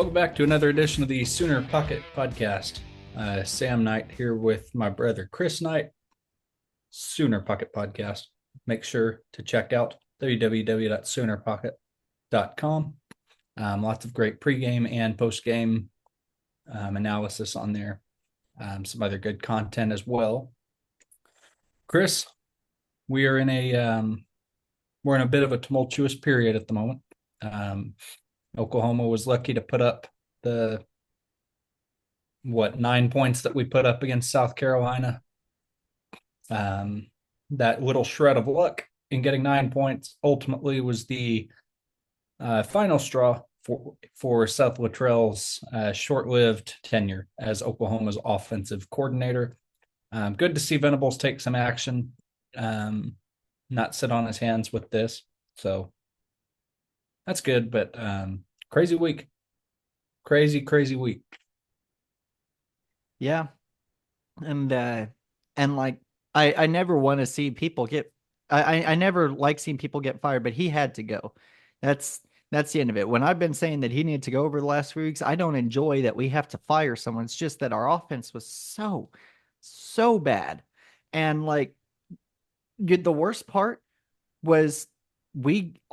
Welcome back to another edition of the Sooner Pocket Podcast. Sam Knight here with my brother Chris Knight. Sooner Pocket Podcast. Make sure to check out www.soonerpocket.com. Lots of great pregame and postgame analysis on there. Some other good content as well. Chris, we are in we're in a bit of a tumultuous period at the moment. Oklahoma was lucky to put up the 9 points that we put up against South Carolina. That little shred of luck in getting 9 points ultimately was the final straw for Seth Littrell's short-lived tenure as Oklahoma's offensive coordinator. Good to see Venables take some action, not sit on his hands with this. So that's good, but crazy week. Crazy week. Yeah. And like I never want to see people get I never like seeing people get fired, but he had to go. That's that's the end of it. When I've been saying that he needed to go over the last 3 weeks, I don't enjoy that we have to fire someone. It's just that our offense was so bad. And like the worst part was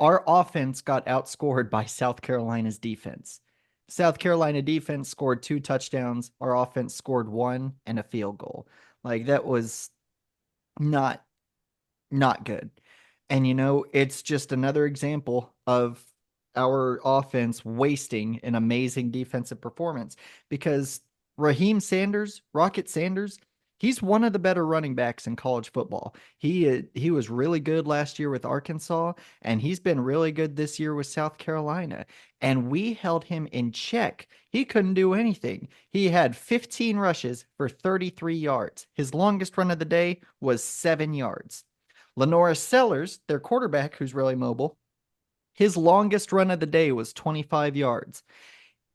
our offense got outscored by South Carolina's defense. South Carolina defense scored 2 touchdowns. Our offense scored one and a field goal. Like that was not not good. And it's just another example of our offense wasting an amazing defensive performance because Raheem Sanders, Rocket Sanders, he's one of the better running backs in college football. He was really good last year with Arkansas, and he's been really good this year with South Carolina. And we held him in check. He couldn't do anything. He had 15 rushes for 33 yards. His longest run of the day was 7 yards. Lenora Sellers, their quarterback, who's really mobile, his longest run of the day was 25 yards,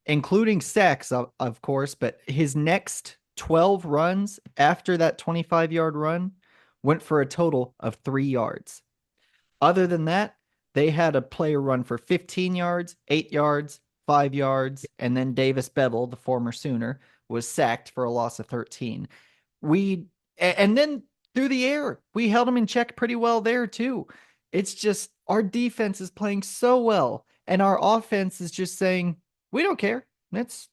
including sacks, of course, but his next 12 runs after that 25-yard run went for a total of 3 yards. Other than that, they had a player run for 15 yards, 8 yards, 5 yards, and then Davis Bevel, the former Sooner, was sacked for a loss of 13. And then through the air, we held them in check pretty well there too. It's just our defense is playing so well, and our offense is just saying, "We don't care. That's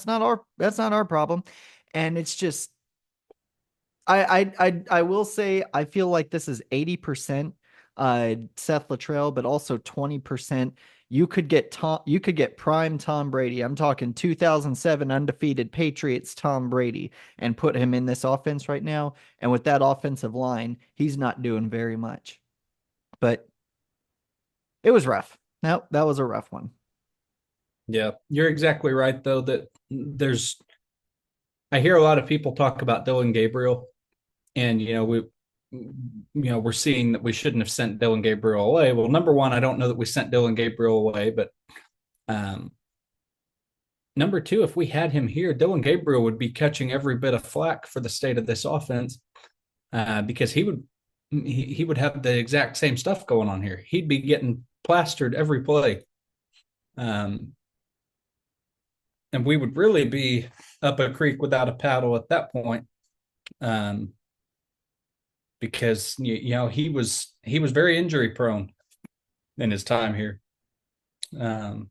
not our problem." And it's just I will say I feel like this is 80% Seth Luttrell, but also 20% you could get prime Tom Brady. I'm talking 2007 undefeated Patriots Tom Brady and put him in this offense right now. And with that offensive line, he's not doing very much. But it was rough. No, that was a rough one. Yeah, you're exactly right, though, that I hear a lot of people talk about Dylan Gabriel, and we're seeing that we shouldn't have sent Dylan Gabriel away. Well, number one, I don't know that we sent Dylan Gabriel away, but um, number two, if we had him here, Dylan Gabriel would be catching every bit of flack for the state of this offense, because he would have the exact same stuff going on here. He'd be getting plastered every play, um, and we would really be up a creek without a paddle at that point. Um, because he was very injury prone in his time here. Some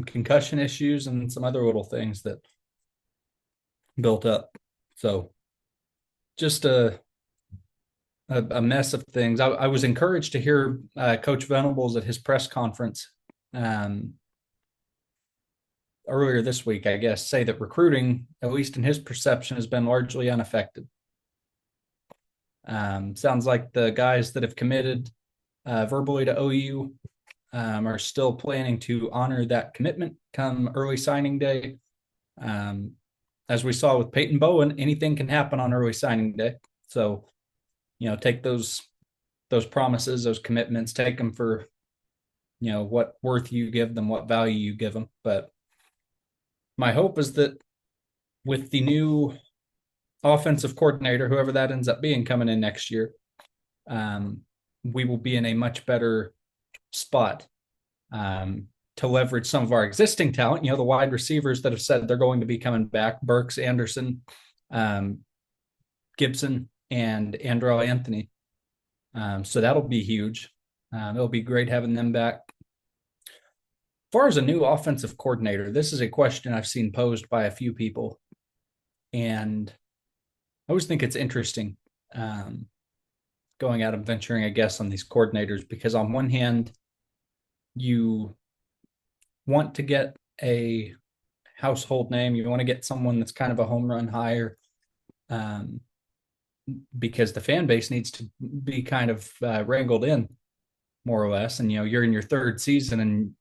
concussion issues and some other little things that built up. So just a mess of things. I was encouraged to hear Coach Venables at his press conference earlier this week, I guess, say that recruiting, at least in his perception, has been largely unaffected. Sounds like the guys that have committed verbally to OU are still planning to honor that commitment come early signing day. As we saw with Peyton Bowen, anything can happen on early signing day. So, take those promises, those commitments, take them for, what worth you give them, what value you give them. But my hope is that with the new offensive coordinator, whoever that ends up being coming in next year, we will be in a much better spot to leverage some of our existing talent. The wide receivers that have said they're going to be coming back: Burks, Anderson, um, Gibson, and Andrew Anthony. So that'll be huge. It'll be great having them back. As far as a new offensive coordinator, this is a question I've seen posed by a few people, and I always think it's interesting going out and venturing a guess on these coordinators, because on one hand, you want to get a household name, you want to get someone that's kind of a home run hire, um, because the fan base needs to be kind of wrangled in, more or less. And you're in your third season, and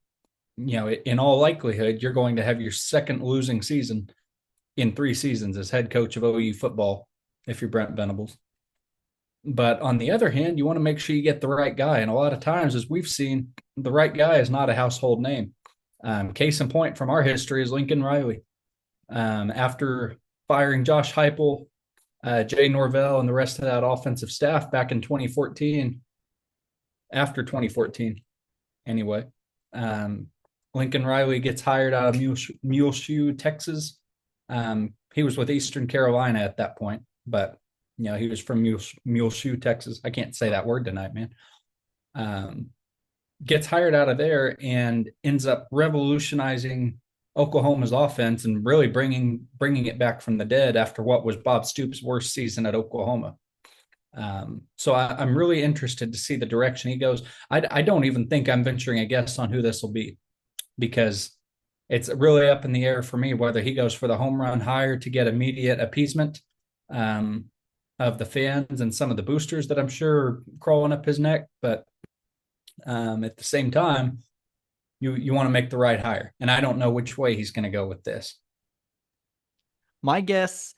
in all likelihood, you're going to have your second losing season in 3 seasons as head coach of OU football if you're Brent Venables. But on the other hand, you want to make sure you get the right guy. And a lot of times, as we've seen, the right guy is not a household name. Case in point from our history is Lincoln Riley. After firing Josh Heupel, Jay Norvell, and the rest of that offensive staff back in 2014, after 2014, anyway, Lincoln Riley gets hired out of Muleshoe, Texas. He was with Eastern Carolina at that point, but he was from Muleshoe, Texas. I can't say that word tonight, man. Gets hired out of there and ends up revolutionizing Oklahoma's offense and really bringing it back from the dead after what was Bob Stoops' worst season at Oklahoma. So I'm really interested to see the direction he goes. I don't even think I'm venturing a guess on who this will be, because it's really up in the air for me whether he goes for the home run hire to get immediate appeasement of the fans and some of the boosters that I'm sure are crawling up his neck. But at the same time, you want to make the right hire. And I don't know which way he's going to go with this. My guess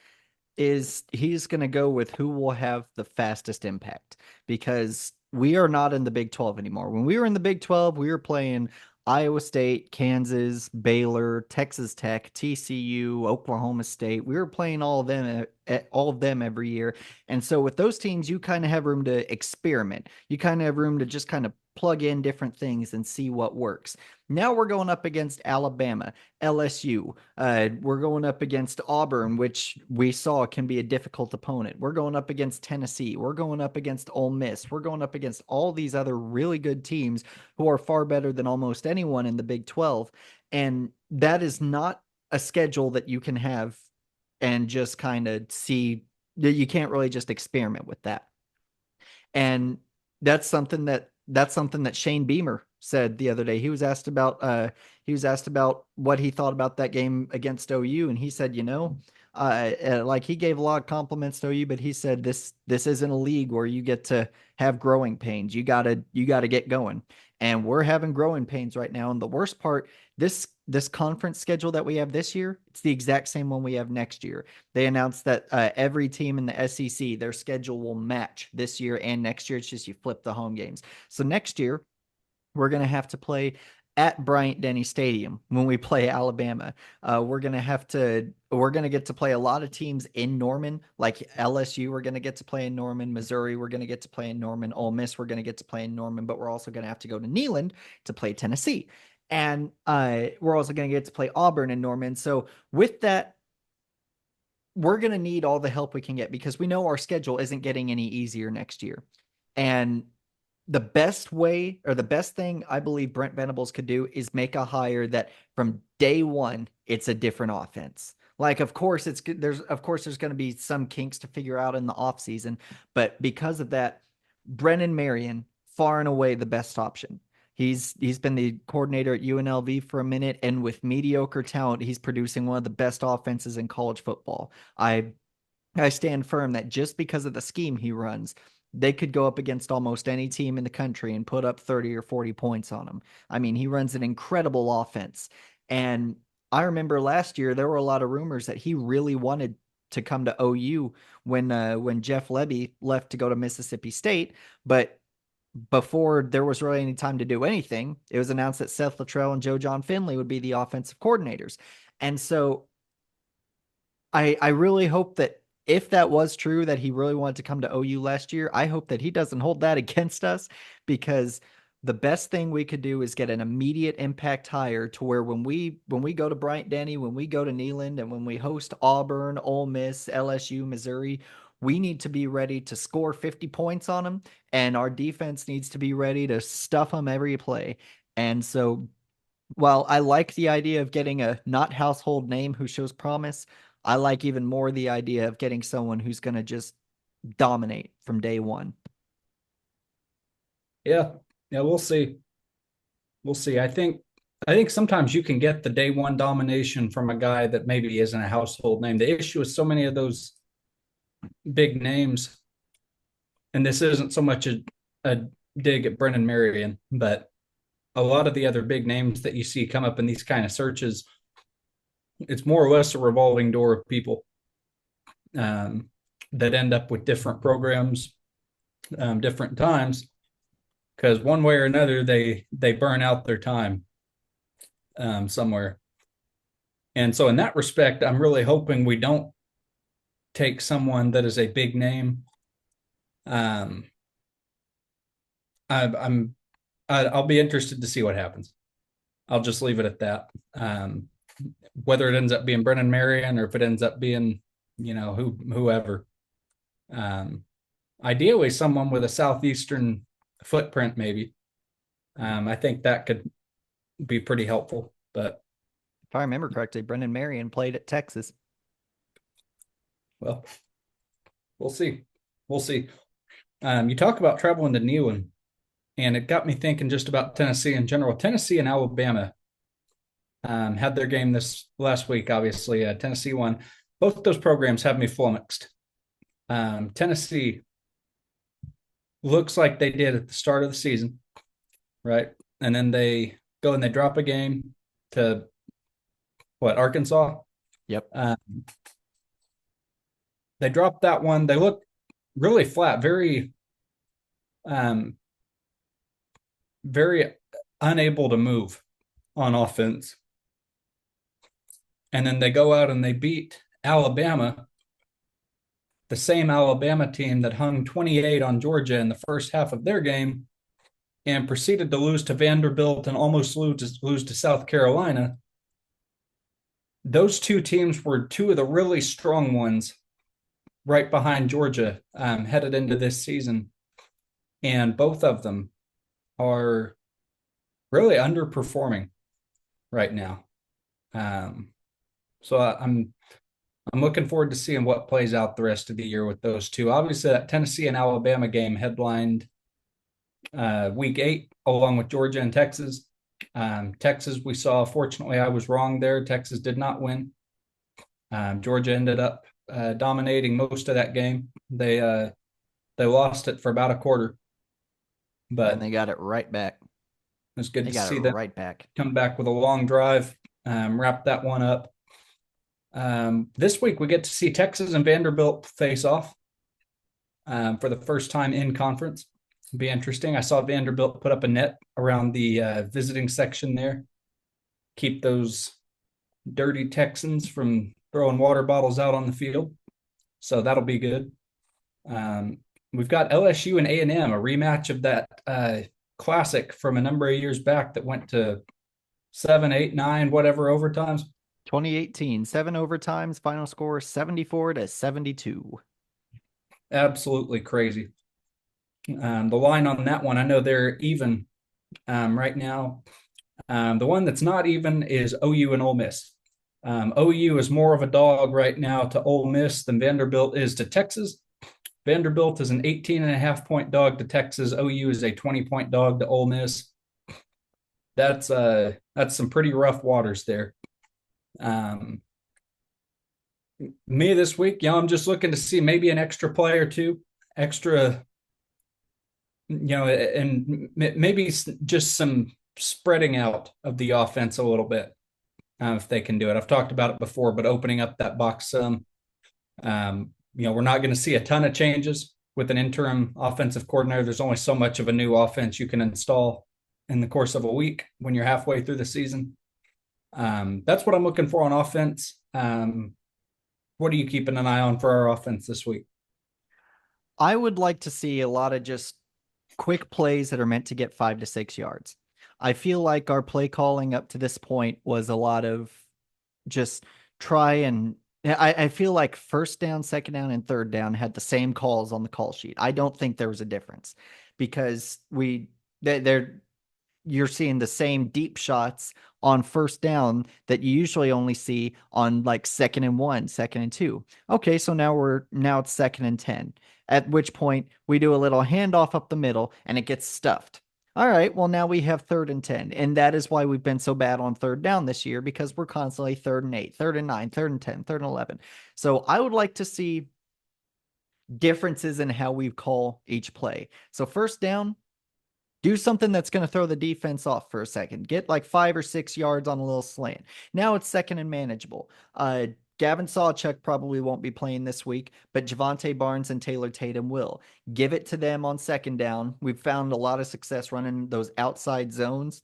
is he's going to go with who will have the fastest impact, because we are not in the Big 12 anymore. When we were in the Big 12, we were playing Iowa State, Kansas, Baylor, Texas Tech, TCU, Oklahoma State. We were playing all of them every year. And so with those teams, you kind of have room to experiment. You kind of have room to just kind of plug in different things and see what works. Now we're going up against Alabama, LSU. We're going up against Auburn, which we saw can be a difficult opponent. We're going up against Tennessee. We're going up against Ole Miss. We're going up against all these other really good teams who are far better than almost anyone in the Big 12. And that is not a schedule that you can have and just kind of see. You can't really just experiment with that. And that's something that Shane Beamer said the other day. He was asked about what he thought about that game against OU, and he said, like he gave a lot of compliments to OU, but he said this isn't a league where you get to have growing pains. You gotta get going, and we're having growing pains right now. And the worst part, this conference schedule that we have this year, it's the exact same one we have next year. They announced that every team in the SEC, their schedule will match this year and next year. It's just you flip the home games. So next year, we're going to have to play at Bryant-Denny Stadium when we play Alabama. We're going to get to play a lot of teams in Norman, like LSU. We're going to get to play in Norman. Missouri, we're going to get to play in Norman. Ole Miss, we're going to get to play in Norman, but we're also going to have to go to Neyland to play Tennessee. And we're also going to get to play Auburn and Norman. So with that, we're going to need all the help we can get, because we know our schedule isn't getting any easier next year. And the best way, or the best thing I believe Brent Venables could do, is make a hire that from day one, it's a different offense. Like, of course, there's going to be some kinks to figure out in the offseason, but because of that, Brennan Marion, far and away the best option. He's been the coordinator at UNLV for a minute, and with mediocre talent, he's producing one of the best offenses in college football. I stand firm that just because of the scheme he runs, they could go up against almost any team in the country and put up 30 or 40 points on them. I mean, he runs an incredible offense. And I remember last year, there were a lot of rumors that he really wanted to come to OU when Jeff Lebby left to go to Mississippi State. But before there was really any time to do anything, it was announced that Seth Luttrell and Joe John Finley would be the offensive coordinators. And so I really hope that if that was true, that he really wanted to come to OU last year, I hope that he doesn't hold that against us, because the best thing we could do is get an immediate impact hire to where when we go to Bryant Denny, when we go to Neyland, and when we host Auburn, Ole Miss, LSU, Missouri, we need to be ready to score 50 points on them, and our defense needs to be ready to stuff them every play. And so, while I like the idea of getting a not household name who shows promise, I like even more the idea of getting someone who's going to just dominate from day one. Yeah, yeah, we'll see. We'll see. I think sometimes you can get the day one domination from a guy that maybe isn't a household name. The issue is so many of those big names, and this isn't so much a dig at Brennan Marion, but a lot of the other big names that you see come up in these kind of searches, it's more or less a revolving door of people that end up with different programs, different times, because one way or another they burn out their time somewhere. And so in that respect, I'm really hoping we don't take someone that is a big name. Um, I'm I'll be interested to see what happens. I'll just leave it at that. Whether it ends up being Brennan Marion or if it ends up being, whoever. Um, Ideally, someone with a southeastern footprint, maybe. I think that could be pretty helpful. But If I remember correctly, Brendan Marion played at Texas. well, we'll see. We'll see. You talk about traveling to Neyland, and it got me thinking just about Tennessee in general. Tennessee and Alabama had their game this last week. Obviously, Tennessee won. Both those programs have me flummoxed. Tennessee looks like they did at the start of the season, right? And then they go and they drop a game to what, Arkansas? Yep. They dropped that one. They look really flat, um, very unable to move on offense. And then they go out and they beat Alabama, the same Alabama team that hung 28 on Georgia in the first half of their game, and proceeded to lose to Vanderbilt and almost lose to South Carolina. Those two teams were two of the really strong ones right behind Georgia headed into this season. And both of them are really underperforming right now. So I'm looking forward to seeing what plays out the rest of the year with those two. Obviously, that Tennessee and Alabama game headlined week 8, along with Georgia and Texas. Texas, we saw, fortunately, I was wrong there. Texas did not win. Georgia ended up dominating most of that game. They lost it for about a quarter, but and they got it right back. It was good they to got see it them right back. come back with a long drive, wrap that one up. This week we get to see Texas and Vanderbilt face off for the first time in conference. It'll be interesting. I saw Vanderbilt put up a net around the visiting section there. Keep those dirty Texans from throwing water bottles out on the field. So that'll be good. We've got LSU and A&M, a rematch of that classic from a number of years back that went to 7, 8, 9, whatever overtimes. 2018, 7 overtimes, final score 74-72. Absolutely crazy. The line on that one, I know they're even right now. The one that's not even is OU and Ole Miss. OU is more of a dog right now to Ole Miss than Vanderbilt is to Texas. Vanderbilt is an 18.5-point dog to Texas. OU is a 20-point dog to Ole Miss. That's some pretty rough waters there. Me this week, I'm just looking to see maybe an extra play or two, extra, and maybe just some spreading out of the offense a little bit if they can do it. I've talked about it before, but opening up that box some. We're not going to see a ton of changes with an interim offensive coordinator. There's only so much of a new offense you can install in the course of a week when you're halfway through the season. That's what I'm looking for on offense. What are you keeping an eye on for our offense this week? I would like to see a lot of just quick plays that are meant to get 5 to 6 yards. I feel like our play calling up to this point was a lot of just try and I feel like first down, second down, and third down had the same calls on the call sheet. I don't think there was a difference because they're you're seeing the same deep shots on first down that you usually only see on like second and one, second and two. Okay, so now it's second and 10, at which point we do a little handoff up the middle and it gets stuffed. All right, well, now we have third and 10. And that is why we've been so bad on third down this year because we're constantly third and 8, third and 9, third and 10, third and 11. So I would like to see differences in how we call each play. So first down, do something that's going to throw the defense off for a second. Get like 5 or 6 yards on a little slant. Now it's second and manageable. Gavin Sawchuk probably won't be playing this week, but Javante Barnes and Taylor Tatum will. Give it to them on second down. We've found a lot of success running those outside zones.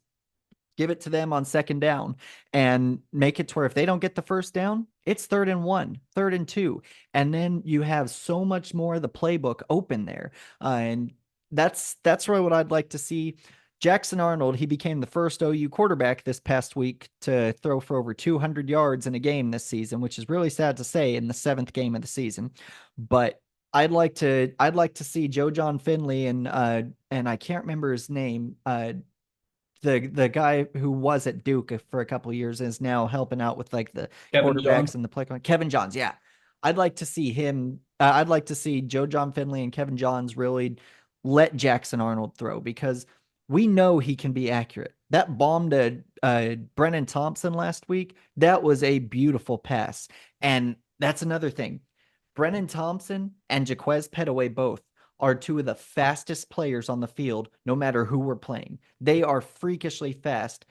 Give it to them on second down and make it to where if they don't get the first down, it's third and one, third and two. And then you have so much more of the playbook open there. And that's really what I'd like to see. Jackson Arnold, he became the first OU quarterback this past week to throw for over 200 yards in a game this season, which is really sad to say in the 7th game of the season. But I'd like to see Joe John Finley and I can't remember his name, the guy who was at Duke for a couple of years and is now helping out with like the Kevin quarterbacks Johns. and the play. Kevin Johns, yeah. I'd like to see him. I'd like to see Joe John Finley and Kevin Johns really let Jackson Arnold throw because we know he can be accurate. That bomb to Brennan Thompson last week, that was a beautiful pass. And that's another thing. Brennan Thompson and Jaquez Petaway both are two of the fastest players on the field, no matter who we're playing. They are freakishly fast.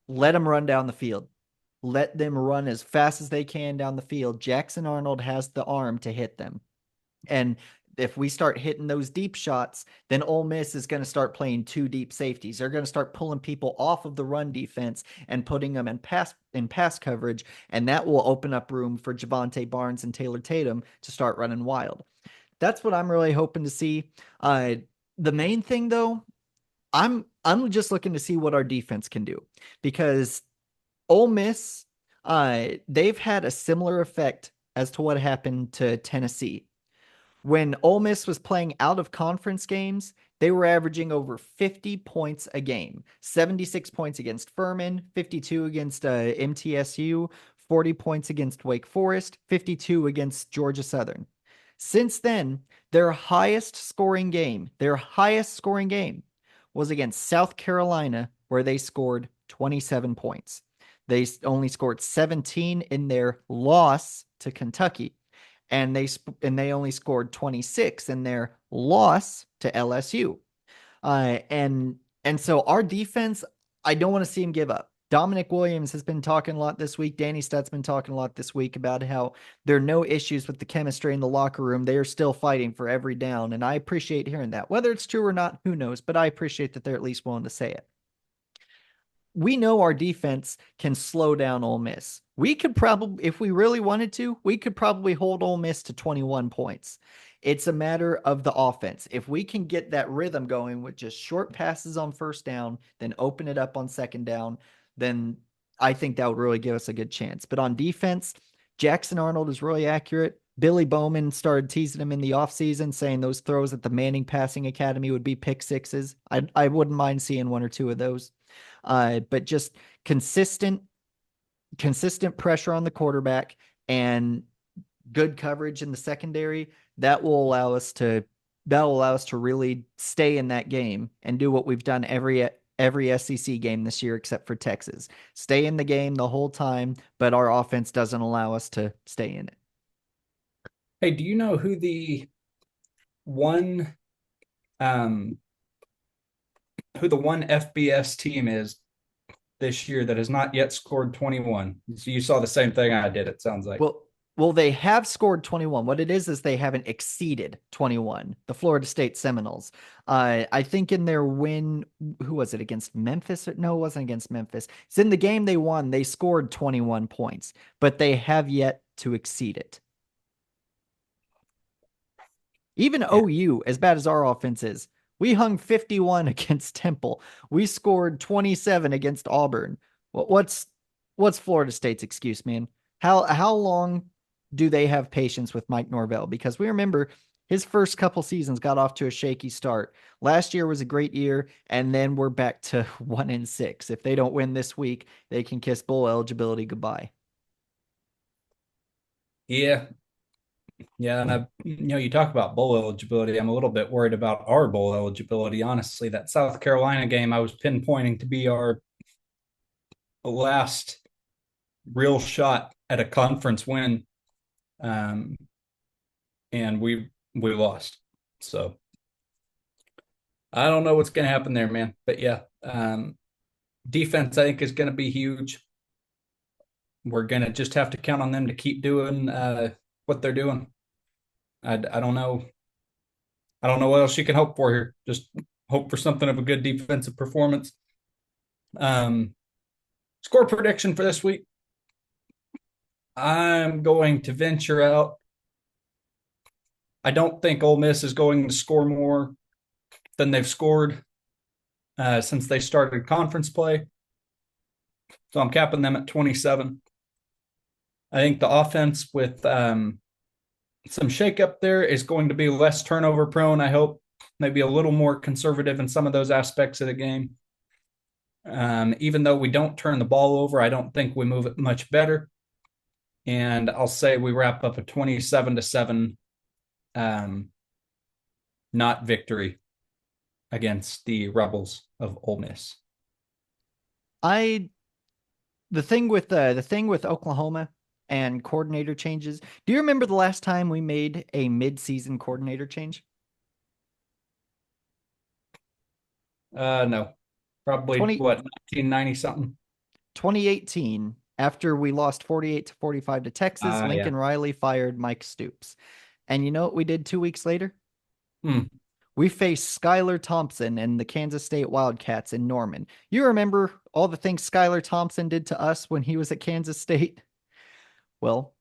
Let them run down the field. Let them run as fast as they can down the field. Jackson Arnold has the arm to hit them. And if we start hitting those deep shots, then Ole Miss is going to start playing two deep safeties. They're going to start pulling people off of the run defense and putting them in pass coverage, and that will open up room for Javante Barnes and Taylor Tatum to start running wild. That's what I'm really hoping to see. The main thing though, I'm just looking to see what our defense can do because Ole Miss, they've had a similar effect as to what happened to Tennessee. When Ole Miss was playing out of conference games, they were averaging over 50 points a game. 76 points against Furman, 52 against MTSU, 40 points against Wake Forest, 52 against Georgia Southern. Since then, their highest scoring game was against South Carolina, where they scored 27 points. They only scored 17 in their loss to Kentucky, and they only scored 26 in their loss to LSU. And so our defense, I don't want to see him give up. Dominic Williams has been talking a lot this week. Danny Stutt's been talking a lot this week about how there are no issues with the chemistry in the locker room. They are still fighting for every down, and I appreciate hearing that. Whether it's true or not, who knows? But I appreciate that they're at least willing to say it. We know our defense can slow down Ole Miss. We could probably, if we really wanted to, we could probably hold Ole Miss to 21 points. It's a matter of the offense. If we can get that rhythm going with just short passes on first down, then open it up on second down, then I think that would really give us a good chance. But on defense, Jackson Arnold is really accurate. Billy Bowman started teasing him in the offseason, saying those throws at the Manning Passing Academy would be pick sixes. I wouldn't mind seeing one or two of those. But just consistent pressure on the quarterback and good coverage in the secondary, that will allow us to really stay in that game and do what we've done every SEC game this year except for Texas. Stay in the game the whole time, but our offense doesn't allow us to stay in it. Hey, do you know one um who the one FBS team is this year that has not yet scored 21? So you saw the same thing I did, it sounds like. Well, they have scored 21. What it is they haven't exceeded 21. The Florida State Seminoles. I think in their win, who was it against Memphis? No, it wasn't against Memphis. It's in the game they won. They scored 21 points, but they have yet to exceed it. Even Yeah. OU, as bad as our offense is, We hung 51 against Temple. We scored 27 against Auburn. What's Florida State's excuse, man? How long do they have patience with Mike Norvell? Because we remember his first couple seasons got off to a shaky start. Last year was a great year, and then we're back to 1-6. If they don't win this week, they can kiss bowl eligibility goodbye. Yeah, yeah, and you talk about bowl eligibility. I'm a little bit worried about our bowl eligibility. Honestly, that South Carolina game I was pinpointing to be our last real shot at a conference win, um, and we lost. So I don't know what's going to happen there, man. But yeah, defense I think is going to be huge. We're going to just have to count on them to keep doing what they're doing. I don't know. I don't know what else you can hope for here. Just hope for something of a good defensive performance. Um, Score prediction for this week. I'm going to venture out. I don't think Ole Miss is going to score more than they've scored since they started conference play. So I'm capping them at 27. I think the offense with some shakeup there is going to be less turnover prone. I hope maybe a little more conservative in some of those aspects of the game. Even though we don't turn the ball over, I don't think we move it much better. And I'll say we wrap up a 27-7 not victory against the Rebels of Ole Miss. I the thing with Oklahoma and coordinator changes. Do you remember the last time we made a mid-season coordinator change? No, probably 20, what 1990 something. 2018, after we lost 48-45 to Texas, Yeah. Lincoln Riley fired Mike Stoops. And you know what we did 2 weeks later? Hmm. We faced Skylar Thompson and the Kansas State Wildcats in Norman. You remember all the things Skylar Thompson did to us when he was at Kansas State? Well,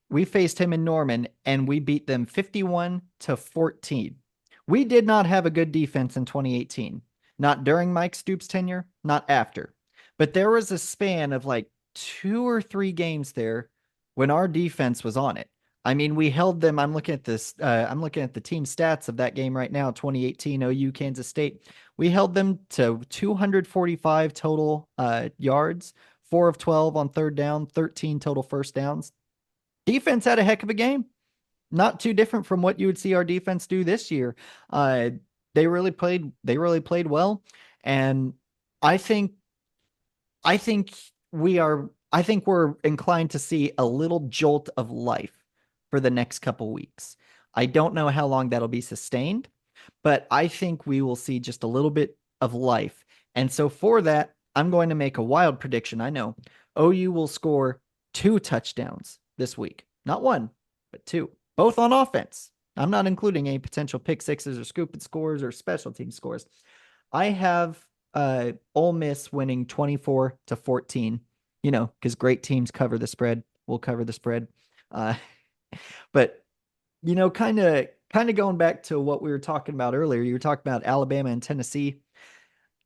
we faced him in Norman and we beat them 51-14. We did not have a good defense in 2018. Not during Mike Stoops' tenure, not after. But there was a span of like 2 or 3 games there when our defense was on it. I mean, we held them. I'm looking at this. I'm looking at the team stats of that game right now. 2018 OU Kansas State. We held them to 245 total yards, 4 of 12 on third down, 13 total first downs. Defense had a heck of a game. Not too different from what you would see our defense do this year. Uh, they really played. They really played well, and I think I think I think we're inclined to see a little jolt of life for the next couple weeks. I don't know how long that'll be sustained, but I think we will see just a little bit of life. And so for that, I'm going to make a wild prediction. I know OU will score 2 touchdowns this week. Not one, but two, both on offense. I'm not including any potential pick sixes or scoop and scores or special team scores. I have Ole Miss winning 24-14, because great teams cover the spread. We'll cover the spread. Uh, but kind of going back to what we were talking about earlier, you were talking about Alabama and Tennessee.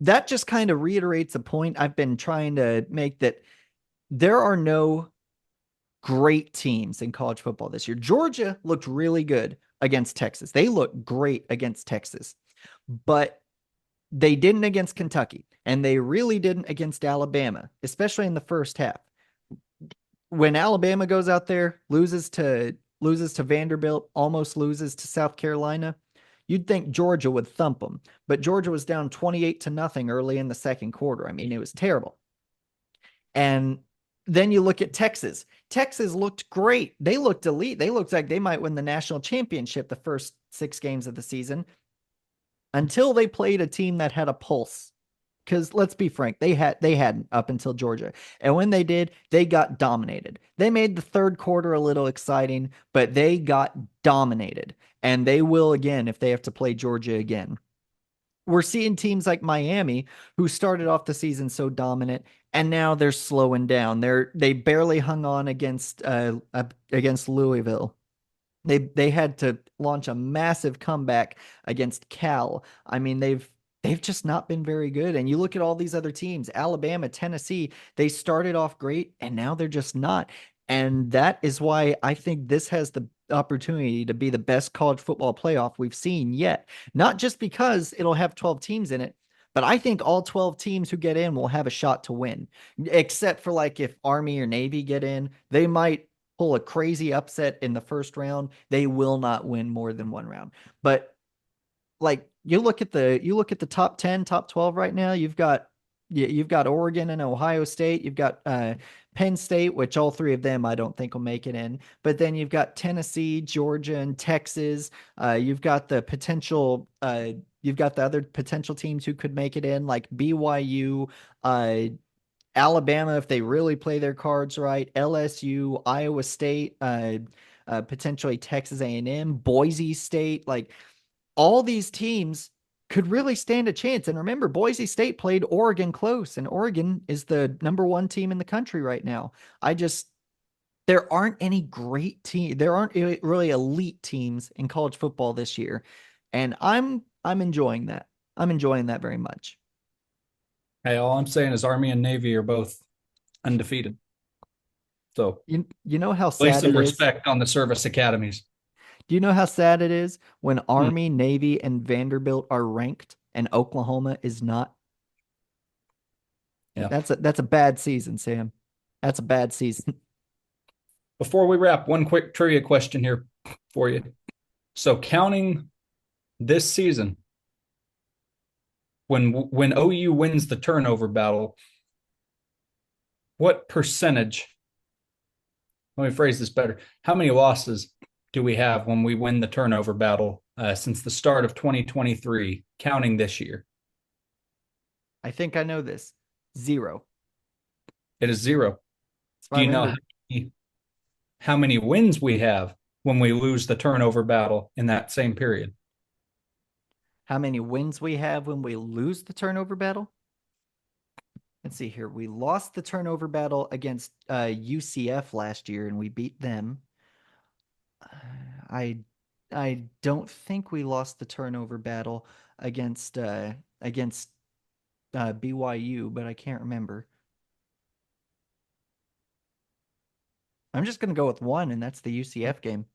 That just kind of reiterates a point I've been trying to make, that there are no great teams in college football this year. Georgia looked really good against Texas. They looked great against Texas, but they didn't against Kentucky, and they really didn't against Alabama, especially in the first half. When Alabama goes out there, loses to Vanderbilt, almost loses to South Carolina, you'd think Georgia would thump them, but Georgia was down 28-0 early in the second quarter. I mean, it was terrible. And then you look at Texas. Texas looked great. They looked elite. They looked like they might win the national championship the first 6 games of the season, until they played a team that had a pulse. Because let's be frank, they hadn't up until Georgia. And when they did, they got dominated. They made the third quarter a little exciting, but they got dominated. And they will again if they have to play Georgia again. We're seeing teams like Miami, who started off the season so dominant, and now they're slowing down. They barely hung on against Louisville. They had to launch a massive comeback against Cal. I mean, they've just not been very good. And you look at all these other teams, Alabama, Tennessee, they started off great and now they're just not. And that is why I think this has the opportunity to be the best college football playoff we've seen yet. Not just because it'll have 12 teams in it, but I think all 12 teams who get in will have a shot to win. Except for like if Army or Navy get in, they might pull a crazy upset in the first round. They will not win more than one round. But like you look at the top 10, top 12 right now, you've got Oregon and Ohio State, you've got Penn State, which all three of them I don't think will make it in. But then you've got Tennessee, Georgia, and Texas. You've got the other potential teams who could make it in, like BYU, uh, Alabama, if they really play their cards right, LSU, Iowa State, potentially Texas A&M, Boise State, like all these teams could really stand a chance. And remember, Boise State played Oregon close, and Oregon is the number one team in the country right now. I just there aren't any great team. There aren't really elite teams in college football this year, and I'm enjoying that. I'm enjoying that very much. Hey, all I'm saying is Army and Navy are both undefeated. So You know how place sad some it is. respect on the service academies. Do you know how sad it is when Hmm. Army, Navy, and Vanderbilt are ranked and Oklahoma is not? Yeah. That's a bad season, Sam. That's a bad season. Before we wrap, one quick trivia question here for you. So counting this season, when OU wins the turnover battle, what percentage? Let me phrase this better. How many losses do we have when we win the turnover battle since the start of 2023, counting this year? I think I know this. Zero. It is zero. If I Do you know remember how many wins we have when we lose the turnover battle in that same period? how many wins we have when we lose the turnover battle. Let's see here. We lost the turnover battle against UCF last year and we beat them. Uh, I I don't think we lost the turnover battle against BYU, but I can't remember. I'm just gonna go with one, and that's the UCF game.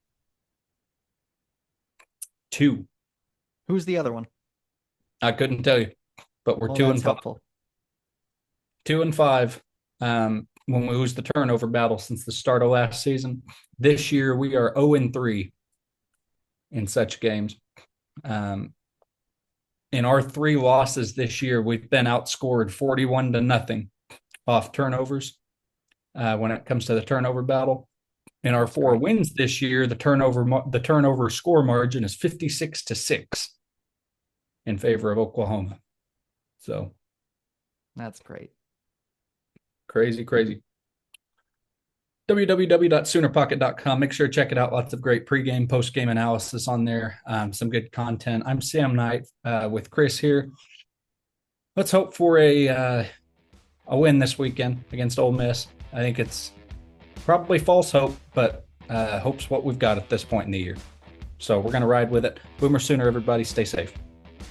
Two. Who's the other one? I couldn't tell you, but we're Well, two that's and five. helpful. 2 and 5 when we lose the turnover battle since the start of last season. This year we are 0-3 in such games. Um, in our three losses this year, we've been outscored 41-0 off turnovers when it comes to the turnover battle. In our That's four great. wins this year, the turnover score margin is 56-6 in favor of Oklahoma. So That's great. crazy, crazy. www.soonerpocket.com. Make sure to check it out. Lots of great pregame, postgame analysis on there. Some good content. I'm Sam Knight with Chris here. Let's hope for a win this weekend against Ole Miss. I think it's probably false hope, but hope's what we've got at this point in the year. So we're going to ride with it. Boomer Sooner, everybody. Stay safe.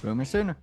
Boomer sooner.